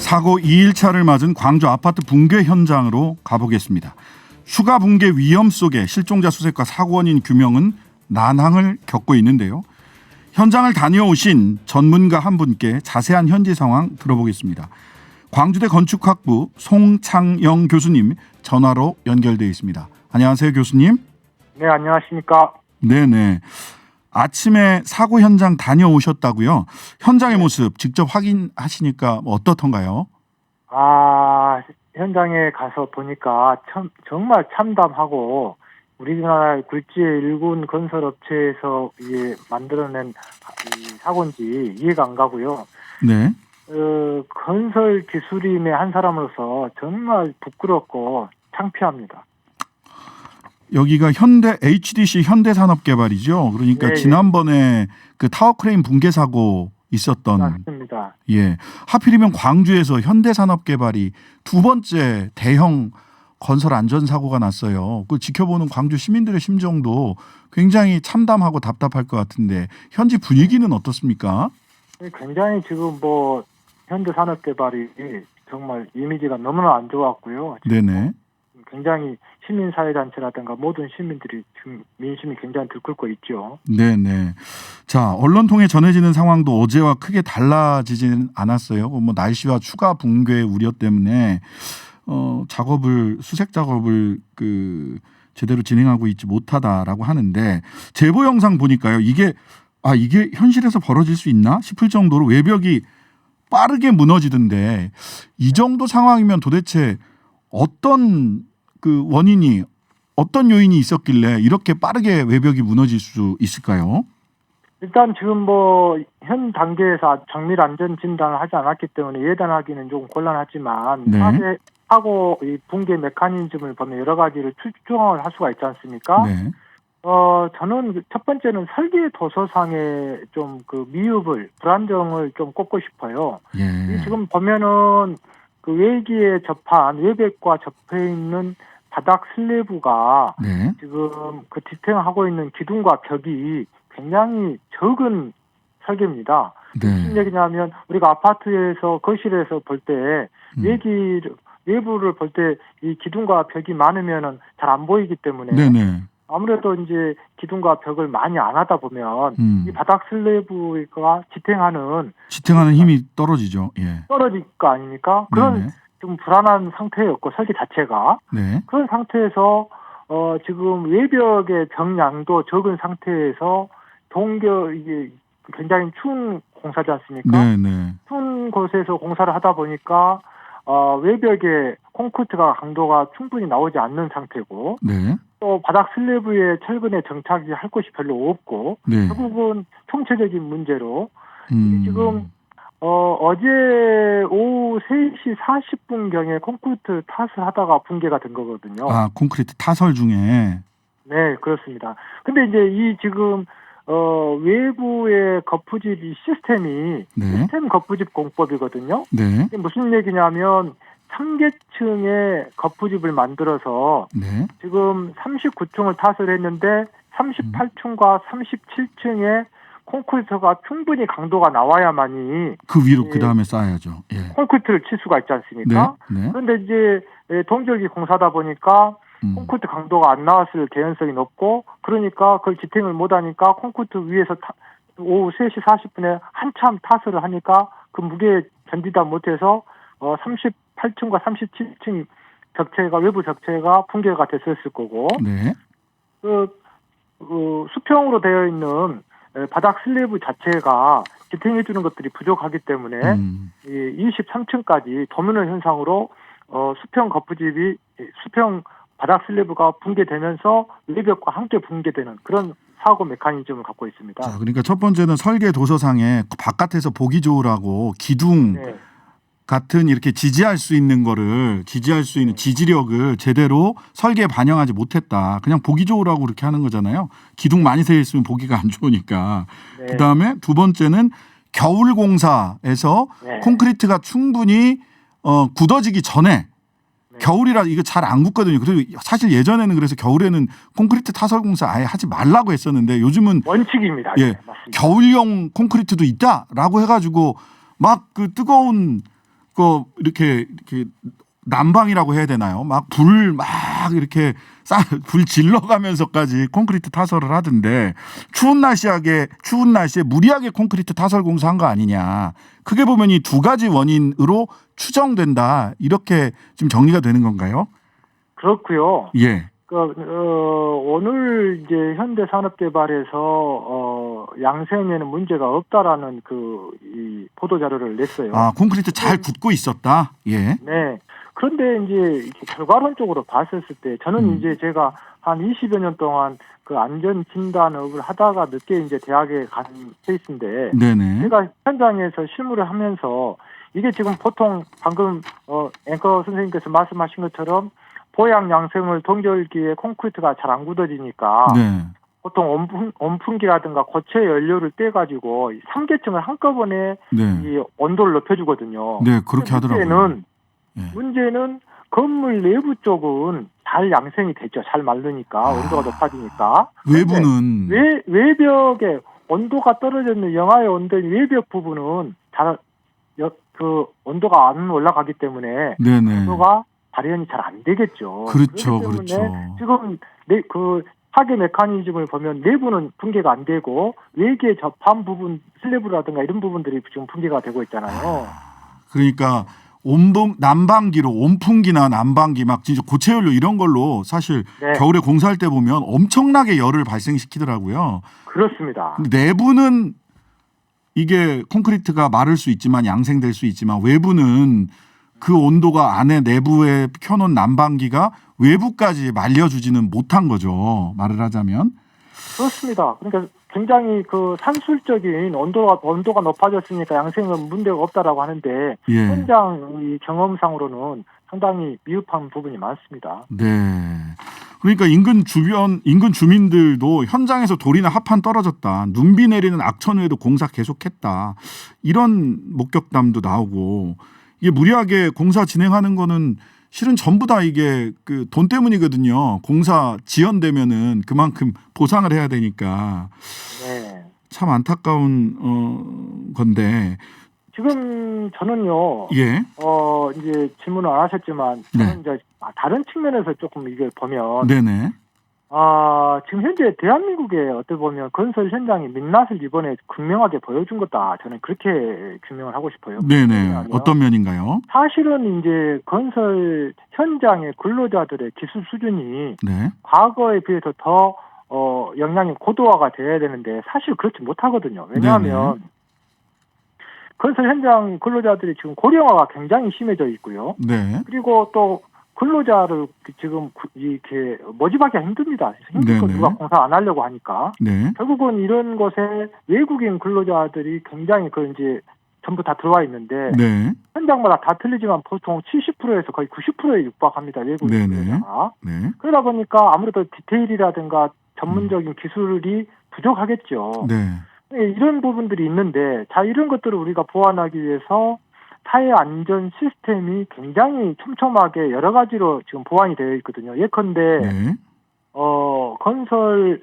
사고 2일차를 맞은 광주 아파트 붕괴 현장으로 가보겠습니다. 추가 붕괴 위험 속에 실종자 수색과 사고 원인 규명은 난항을 겪고 있는데요. 현장을 다녀오신 전문가 한 분께 자세한 현지 상황 들어보겠습니다. 광주대 건축학부 송창영 교수님 전화로 연결되어 있습니다. 안녕하세요, 교수님. 네, 안녕하십니까. 네네. 아침에 사고 현장 다녀오셨다고요? 현장의 모습 직접 확인하시니까 어떻던가요? 현장에 가서 보니까 정말 참담하고 우리나라 굴지의 일군 건설업체에서 만들어낸 이 사고인지 이해가 안 가고요. 네. 건설 기술인의 한 사람으로서 정말 부끄럽고 창피합니다. 여기가 현대 HDC 현대산업개발이죠. 그러니까 네, 지난번에 그 타워 크레인 붕괴 사고 있었던. 맞습니다. 예. 하필이면 광주에서 현대산업개발이 두 번째 대형 건설 안전사고가 났어요. 그 지켜보는 광주 시민들의 심정도 굉장히 참담하고 답답할 것 같은데 현지 분위기는 어떻습니까? 굉장히 지금 현대산업개발이 정말 이미지가 너무나 안 좋았고요. 네네. 굉장히 시민사회단체라든가 모든 시민들이 지금 민심이 굉장히 들끓고 있죠. 네네. 자, 언론 통해 전해지는 상황도 어제와 크게 달라지지는 않았어요. 날씨와 추가 붕괴 우려 때문에 수색 작업을 제대로 진행하고 있지 못하다라고 하는데 제보 영상 보니까요. 이게 현실에서 벌어질 수 있나 싶을 정도로 외벽이 빠르게 무너지던데 이 정도 상황이면 도대체 어떤 원인이 어떤 요인이 있었길래 이렇게 빠르게 외벽이 무너질 수 있을까요? 일단 지금 현 단계에서 정밀 안전 진단을 하지 않았기 때문에 예단하기는 좀 곤란하지만 네. 사고 이 붕괴 메커니즘을 보면 여러 가지를 추정을 할 수가 있지 않습니까? 네. 저는 첫 번째는 설계 도서상의 좀 미흡을 불안정을 좀 꼽고 싶어요. 예. 지금 보면은 외기에 접한 외벽과 접해 있는 바닥 슬래브가 네. 지금 지탱하고 있는 기둥과 벽이 굉장히 적은 설계입니다. 네. 무슨 얘기냐면 우리가 아파트에서 거실에서 볼 때 외부를 볼 때 이 기둥과 벽이 많으면은 잘 안 보이기 때문에 네네. 아무래도 이제 기둥과 벽을 많이 안 하다 보면 이 바닥 슬래브가 지탱하는 힘이 떨어지죠. 예. 떨어질 거 아닙니까? 그런 네네. 좀 불안한 상태였고 설계 자체가 네. 그런 상태에서 지금 외벽의 정량도 적은 상태에서 이게 굉장히 추운 공사지 않습니까? 네네. 추운 곳에서 공사를 하다 보니까 외벽에 콘크리트가 강도가 충분히 나오지 않는 상태고 네. 또 바닥 슬래브에 철근에 정착이 할 곳이 별로 없고 네. 결국은 총체적인 문제로 지금 어제 오후 3시 40분경에 콘크리트 탓을 하다가 붕괴가 된 거거든요. 콘크리트 타설 중에. 네, 그렇습니다. 근데 이제 지금 외부의 거푸집 시스템이 네. 시스템 거푸집 공법이거든요. 네. 이게 무슨 얘기냐면 3계층의 거푸집을 만들어서 네. 지금 39층을 탓을 했는데 38층과 37층에 콘크리트가 충분히 강도가 나와야만이 그 위로 그 다음에 쌓아야죠. 예. 콘크리트를 칠 수가 있지 않습니까? 네. 그런데 이제 동절기 공사다 보니까 콘크리트 강도가 안 나왔을 개연성이 높고 그러니까 그걸 지탱을 못하니까 콘크리트 위에서 오후 3시 40분에 한참 타설을 하니까 그 무게에 견디다 못해서 38층과 37층 외부 적체가 붕괴가 됐었을 거고 네. 수평으로 되어 있는 바닥 슬래브 자체가 지탱해 주는 것들이 부족하기 때문에 23층까지 도미노 현상으로 수평 바닥 슬래브가 붕괴되면서 외벽과 함께 붕괴되는 그런 사고 메커니즘을 갖고 있습니다. 자, 그러니까 첫 번째는 설계 도서상에 바깥에서 보기 좋으라고 기둥 네. 같은 이렇게 지지할 수 있는 지지력을 제대로 설계에 반영하지 못했다. 그냥 보기 좋으라고 그렇게 하는 거잖아요. 기둥 많이 세 있으면 보기가 안 좋으니까. 네. 그다음에 두 번째는 겨울 공사에서 네. 콘크리트가 충분히 굳어지기 전에 겨울이라 이거 잘 안 굳거든요. 그리고 사실 예전에는 그래서 겨울에는 콘크리트 타설 공사 아예 하지 말라고 했었는데 요즘은 원칙입니다. 예, 맞습니다. 겨울용 콘크리트도 있다라고 해가지고 막 뜨거운 이렇게 난방이라고 해야 되나요? 막 불 이렇게 불 질러가면서까지 콘크리트 타설을 하던데 추운 날씨에 무리하게 콘크리트 타설 공사한 거 아니냐. 크게 보면 이 두 가지 원인으로 추정된다. 이렇게 지금 정리가 되는 건가요? 그렇고요. 예. 오늘 이제 현대산업개발에서 양생에는 문제가 없다라는 이 보도 자료를 냈어요. 아, 콘크리트 잘 굳고 있었다. 예. 네. 그런데 이제 결과론적으로 봤었을 때 저는 이제 제가 한 20여 년 동안 그 안전 진단업을 하다가 늦게 이제 대학에 간 케이스인데, 네네. 제가 현장에서 실무를 하면서 이게 지금 보통 방금 앵커 선생님께서 말씀하신 것처럼 보양 양생을 동절기에 콘크리트가 잘 안 굳어지니까 네. 보통 온풍기라든가 고체 연료를 떼가지고 삼계층을 한꺼번에 네. 이 온도를 높여주거든요. 네, 그렇게 하더라고요. 문제는 건물 내부 쪽은 잘 양생이 되죠. 잘 마르니까 온도가 높아지니까. 외부는 외벽에 온도가 떨어져 있는 영하의 온도인 외벽 부분은 잘 온도가 안 올라가기 때문에 네네. 온도가 발현이 잘 안 되겠죠. 그렇죠, 그렇기 때문에 그렇죠. 지금 하계 메커니즘을 보면 내부는 붕괴가 안 되고 외기에 접한 부분 슬래브라든가 이런 부분들이 지금 붕괴가 되고 있잖아요. 그러니까 난방기로 온풍기나 난방기 막 진짜 고체연료 이런 걸로 사실 네. 겨울에 공사할 때 보면 엄청나게 열을 발생시키더라고요. 그렇습니다. 근데 내부는 이게 콘크리트가 마를 수 있지만 양생될 수 있지만 외부는 그 온도가 안에 내부에 켜놓은 난방기가 외부까지 말려주지는 못한 거죠. 말을 하자면. 그렇습니다. 그러니까 굉장히 산술적인 온도가 높아졌으니까 양생은 문제가 없다라고 하는데 예. 현장 이 경험상으로는 상당히 미흡한 부분이 많습니다. 네. 그러니까 인근 주민들도 현장에서 돌이나 합판 떨어졌다. 눈비 내리는 악천후에도 공사 계속했다. 이런 목격담도 나오고 이게 무리하게 공사 진행하는 거는 실은 전부 다 이게 돈 때문이거든요. 공사 지연되면은 그만큼 보상을 해야 되니까. 네. 참 안타까운 건데. 지금 저는요. 예. 이제 질문을 안 하셨지만 저는 이제 다른 측면에서 조금 이걸 보면 네네. 지금 현재 대한민국에 어떻게 보면 건설 현장이 민낯을 이번에 극명하게 보여준 거다. 저는 그렇게 규명을 하고 싶어요. 네네. 어떤 면인가요? 사실은 이제 건설 현장의 근로자들의 기술 수준이 네. 과거에 비해서 더 역량이 고도화가 돼야 되는데 사실 그렇지 못하거든요. 왜냐하면 건설 현장 근로자들이 지금 고령화가 굉장히 심해져 있고요. 네. 그리고 또 근로자를 지금 이렇게 모집하기가 힘듭니다. 힘들고 누가 공사 안 하려고 하니까. 네. 결국은 이런 곳에 외국인 근로자들이 굉장히 이제 전부 다 들어와 있는데 현장마다 다 틀리지만 보통 70%에서 거의 90%에 육박합니다. 외국인 근로자가. 네. 그러다 보니까 아무래도 디테일이라든가 전문적인 기술이 부족하겠죠. 네. 이런 부분들이 있는데 이런 것들을 우리가 보완하기 위해서 타해 안전 시스템이 굉장히 촘촘하게 여러 가지로 지금 보완이 되어 있거든요. 예컨대 건설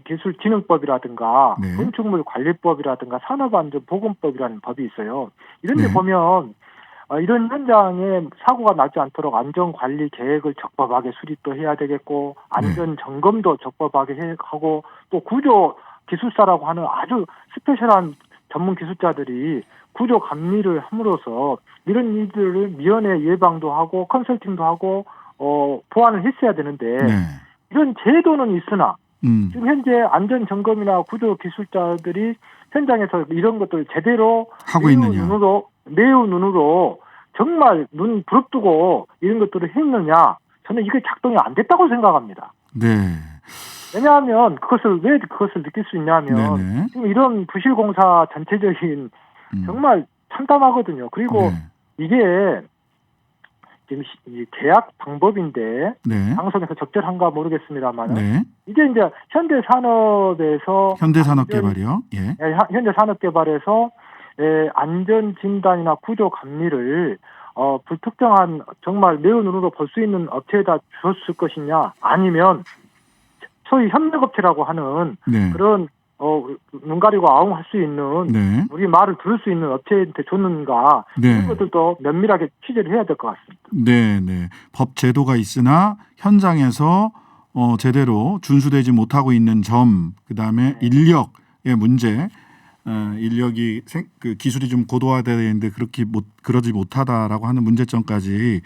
기술진흥법이라든가 건축물 관리법이라든가 산업안전보건법이라는 법이 있어요. 이런 데 보면 이런 현장에 사고가 나지 않도록 안전관리 계획을 적법하게 수립도 해야 되겠고 안전점검도 적법하게 하고 또 구조 기술사라고 하는 아주 스페셜한 전문 기술자들이 구조 감리를 함으로써 이런 일들을 미연에 예방도 하고 컨설팅도 하고 보완을 했어야 되는데 이런 제도는 있으나 지금 현재 안전점검이나 구조 기술자들이 현장에서 이런 것들을 제대로 하고 있느냐. 매우 눈으로 정말 눈 부릅뜨고 이런 것들을 했느냐. 저는 이게 작동이 안 됐다고 생각합니다. 네. 왜냐하면 왜 그것을 느낄 수 있냐면 지금 이런 부실공사 전체적인 정말 참담하거든요. 그리고 이게 지금 계약 방법인데 방송에서 적절한가 모르겠습니다만 이게 이제 현대산업개발이요. 현대산업개발에서 안전 진단이나 구조 감리를 불특정한 정말 매우 눈으로 볼 수 있는 업체에다 줬을 것이냐 아니면 소위 협력업체라고 하는 그런 눈 가리고 아웅할 수 있는 네. 우리 말을 들을 수 있는 업체한테 줬는가 네. 이런 것들도 면밀하게 취재를 해야 될 것 같습니다. 네, 네. 법 제도가 있으나 현장에서 제대로 준수되지 못하고 있는 점, 그다음에 인력의 문제, 인력이 그 기술이 좀 고도화돼야 되는데 그러지 못하다라고 하는 문제점까지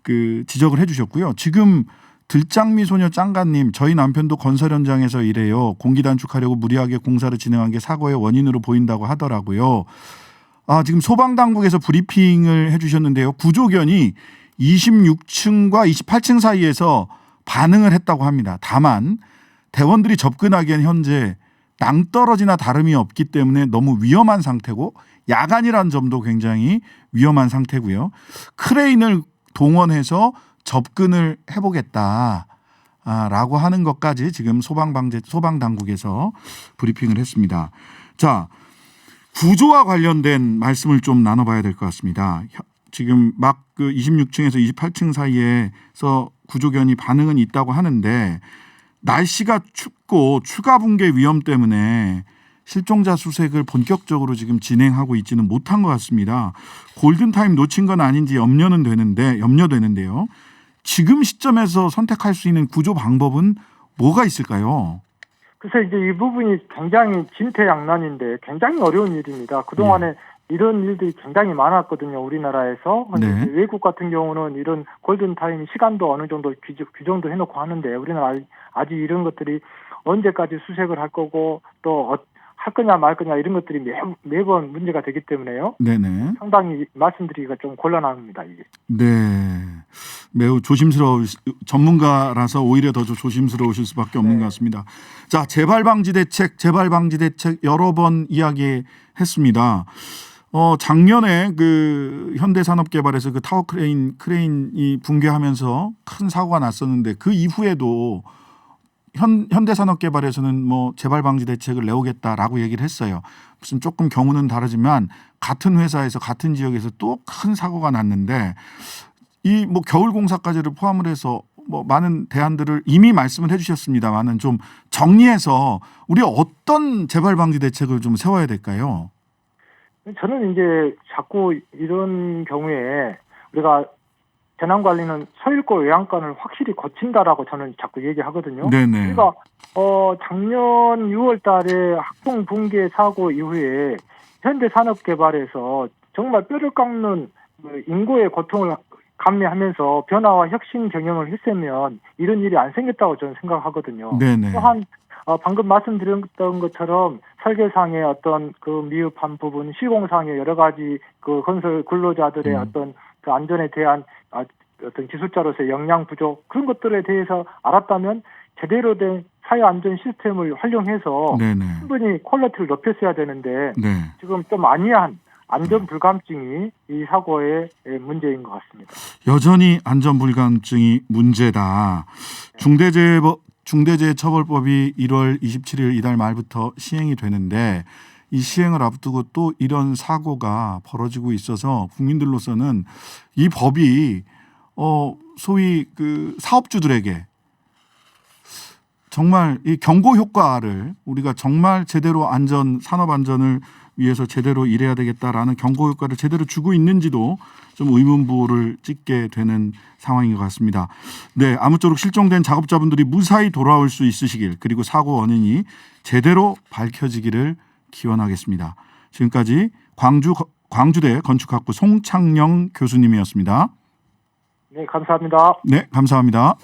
그 지적을 해주셨고요. 지금 들장미 소녀 짱가님, 저희 남편도 건설 현장에서 일해요. 공기 단축하려고 무리하게 공사를 진행한 게 사고의 원인으로 보인다고 하더라고요. 지금 소방당국에서 브리핑을 해주셨는데요. 구조견이 26층과 28층 사이에서 반응을 했다고 합니다. 다만 대원들이 접근하기엔 현재 낭떠러지나 다름이 없기 때문에 너무 위험한 상태고 야간이라는 점도 굉장히 위험한 상태고요. 크레인을 동원해서 접근을 해보겠다라고 하는 것까지 지금 소방당국에서 브리핑을 했습니다. 자, 구조와 관련된 말씀을 좀 나눠봐야 될 것 같습니다. 지금 막 그 26층에서 28층 사이에서 구조견이 반응은 있다고 하는데 날씨가 춥고 추가 붕괴 위험 때문에 실종자 수색을 본격적으로 지금 진행하고 있지는 못한 것 같습니다. 골든타임 놓친 건 아닌지 염려되는데요. 지금 시점에서 선택할 수 있는 구조 방법은 뭐가 있을까요? 그래서 이제 이 부분이 굉장히 진퇴양난인데 굉장히 어려운 일입니다. 그동안에 이런 일들이 굉장히 많았거든요. 우리나라에서. 네. 외국 같은 경우는 이런 골든타임 시간도 어느 정도 규정도 해놓고 하는데 우리나라 아직 이런 것들이 언제까지 수색을 할 거고 또 할 거냐 말 거냐 이런 것들이 매번 문제가 되기 때문에요. 네네. 상당히 말씀드리기가 좀 곤란합니다. 이게. 네. 매우 전문가라서 오히려 더 조심스러우실 수밖에 없는 것 같습니다. 자, 재발 방지 대책 여러 번 이야기했습니다. 작년에 그 현대산업개발에서 그 타워 크레인이 붕괴하면서 큰 사고가 났었는데 그 이후에도 현대산업개발에서는 뭐 재발 방지 대책을 내오겠다라고 얘기를 했어요. 무슨 조금 경우는 다르지만 같은 회사에서 같은 지역에서 또 큰 사고가 났는데 이 뭐 겨울 공사까지를 포함을 해서 뭐 많은 대안들을 이미 말씀을 해주셨습니다만은 좀 정리해서 우리 어떤 재발 방지 대책을 좀 세워야 될까요? 저는 이제 자꾸 이런 경우에 우리가 재난관리는 소일고 외양간을 확실히 거친다라고 저는 자꾸 얘기하거든요. 네네. 그러니까 작년 6월달에 학동 붕괴 사고 이후에 현대산업개발에서 정말 뼈를 깎는 인고의 고통을 감내하면서 변화와 혁신 경영을 했으면 이런 일이 안 생겼다고 저는 생각하거든요. 네네. 또한 방금 말씀드렸던 것처럼 설계상의 어떤 그 미흡한 부분, 시공상의 여러 가지 그 건설 근로자들의 어떤 그 안전에 대한 어떤 기술자로서의 역량 부족 그런 것들에 대해서 알았다면 제대로 된 사회 안전 시스템을 활용해서 네네. 충분히 퀄리티를 높였어야 되는데 네. 지금 좀 안이한 안전 불감증이 이 사고의 문제인 것 같습니다. 여전히 안전 불감증이 문제다. 중대재해처벌법이 1월 27일 이달 말부터 시행이 되는데 이 시행을 앞두고 또 이런 사고가 벌어지고 있어서 국민들로서는 이 법이 소위 그 사업주들에게 정말 이 경고 효과를 우리가 정말 제대로 산업 안전을 위해서 제대로 일해야 되겠다라는 경고 효과를 제대로 주고 있는지도 좀 의문부호를 찍게 되는 상황인 것 같습니다. 네, 아무쪼록 실종된 작업자분들이 무사히 돌아올 수 있으시길 그리고 사고 원인이 제대로 밝혀지기를 기원하겠습니다. 지금까지 광주대 건축학부 송창영 교수님이었습니다. 네, 감사합니다. 네, 감사합니다.